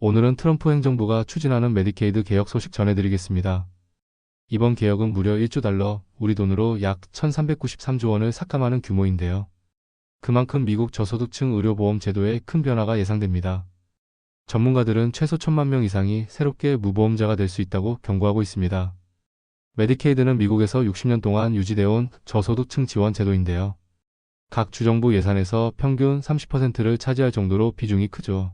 오늘은 트럼프 행정부가 추진하는 메디케이드 개혁 소식 전해드리겠습니다. 이번 개혁은 무려 1조 달러, 우리 돈으로 약 1393조 원을 삭감하는 규모인데요. 그만큼 미국 저소득층 의료보험 제도에 큰 변화가 예상됩니다. 전문가들은 최소 1000만 명 이상이 새롭게 무보험자가 될 수 있다고 경고하고 있습니다. 메디케이드는 미국에서 60년 동안 유지되어 온 저소득층 지원 제도인데요. 각 주정부 예산에서 평균 30%를 차지할 정도로 비중이 크죠.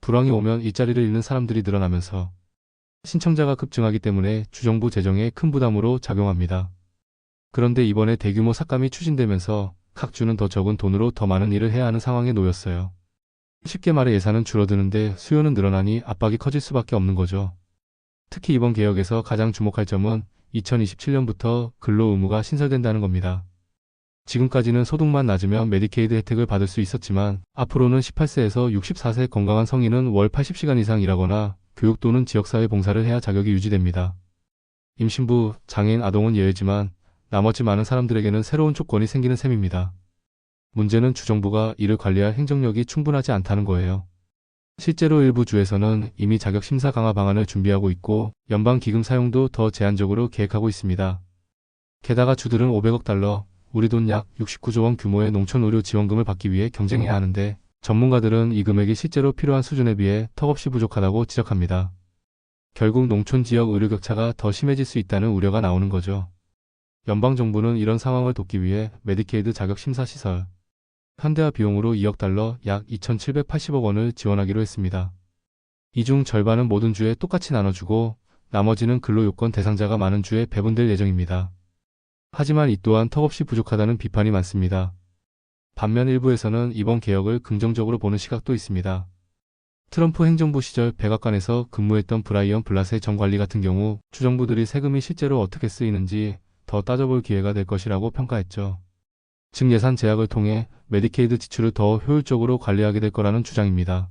불황이 오면 일자리를 잃는 사람들이 늘어나면서 신청자가 급증하기 때문에 주정부 재정에 큰 부담으로 작용합니다. 그런데 이번에 대규모 삭감이 추진되면서 각 주는 더 적은 돈으로 더 많은 일을 해야 하는 상황에 놓였어요. 쉽게 말해 예산은 줄어드는데 수요는 늘어나니 압박이 커질 수밖에 없는 거죠. 특히 이번 개혁에서 가장 주목할 점은 2027년부터 근로 의무가 신설된다는 겁니다. 지금까지는 소득만 낮으면 메디케이드 혜택을 받을 수 있었지만 앞으로는 18세에서 64세 건강한 성인은 월 80시간 이상 일하거나 교육 또는 지역사회 봉사를 해야 자격이 유지됩니다. 임신부, 장애인, 아동은 예외지만 나머지 많은 사람들에게는 새로운 조건이 생기는 셈입니다. 문제는 주정부가 이를 관리할 행정력이 충분하지 않다는 거예요. 실제로 일부 주에서는 이미 자격 심사 강화 방안을 준비하고 있고 연방 기금 사용도 더 제한적으로 계획하고 있습니다. 게다가 주들은 500억 달러, 우리 돈 약 69조 원 규모의 농촌 의료 지원금을 받기 위해 경쟁해야 하는데 전문가들은 이 금액이 실제로 필요한 수준에 비해 턱없이 부족하다고 지적합니다. 결국 농촌 지역 의료 격차가 더 심해질 수 있다는 우려가 나오는 거죠. 연방정부는 이런 상황을 돕기 위해 메디케이드 자격 심사 시설, 현대화 비용으로 2억 달러 약 2,780억 원을 지원하기로 했습니다. 이 중 절반은 모든 주에 똑같이 나눠주고 나머지는 근로요건 대상자가 많은 주에 배분될 예정입니다. 하지만 이 또한 턱없이 부족하다는 비판이 많습니다. 반면 일부에서는 이번 개혁을 긍정적으로 보는 시각도 있습니다. 트럼프 행정부 시절 백악관에서 근무했던 브라이언 블라세 전 관리 같은 경우 주정부들이 세금이 실제로 어떻게 쓰이는지 더 따져볼 기회가 될 것이라고 평가했죠. 즉 예산 제약을 통해 메디케이드 지출을 더 효율적으로 관리하게 될 거라는 주장입니다.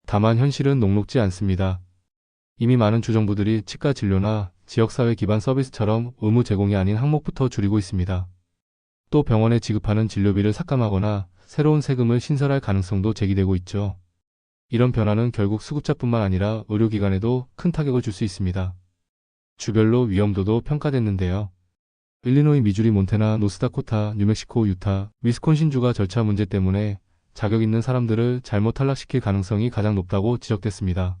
다만 현실은 녹록지 않습니다. 이미 많은 주정부들이 치과 진료나 지역사회 기반 서비스처럼 의무 제공이 아닌 항목부터 줄이고 있습니다. 또 병원에 지급하는 진료비를 삭감하거나 새로운 세금을 신설할 가능성도 제기되고 있죠. 이런 변화는 결국 수급자뿐만 아니라 의료기관에도 큰 타격을 줄 수 있습니다. 주별로 위험도도 평가됐는데요. 일리노이, 미주리, 몬태나, 노스다코타, 뉴멕시코, 유타, 위스콘신주가 절차 문제 때문에 자격 있는 사람들을 잘못 탈락시킬 가능성이 가장 높다고 지적됐습니다.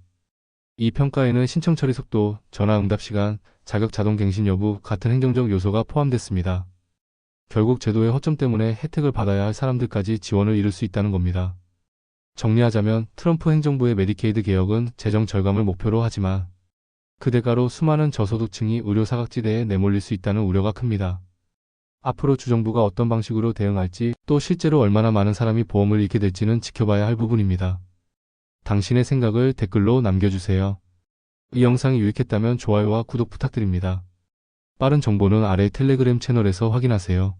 이 평가에는 신청 처리 속도, 전화 응답 시간, 자격 자동 갱신 여부 같은 행정적 요소가 포함됐습니다. 결국 제도의 허점 때문에 혜택을 받아야 할 사람들까지 지원을 잃을 수 있다는 겁니다. 정리하자면 트럼프 행정부의 메디케이드 개혁은 재정 절감을 목표로 하지만 그 대가로 수많은 저소득층이 의료 사각지대에 내몰릴 수 있다는 우려가 큽니다. 앞으로 주정부가 어떤 방식으로 대응할지 또 실제로 얼마나 많은 사람이 보험을 잃게 될지는 지켜봐야 할 부분입니다. 당신의 생각을 댓글로 남겨주세요. 이 영상이 유익했다면 좋아요와 구독 부탁드립니다. 빠른 정보는 아래 텔레그램 채널에서 확인하세요.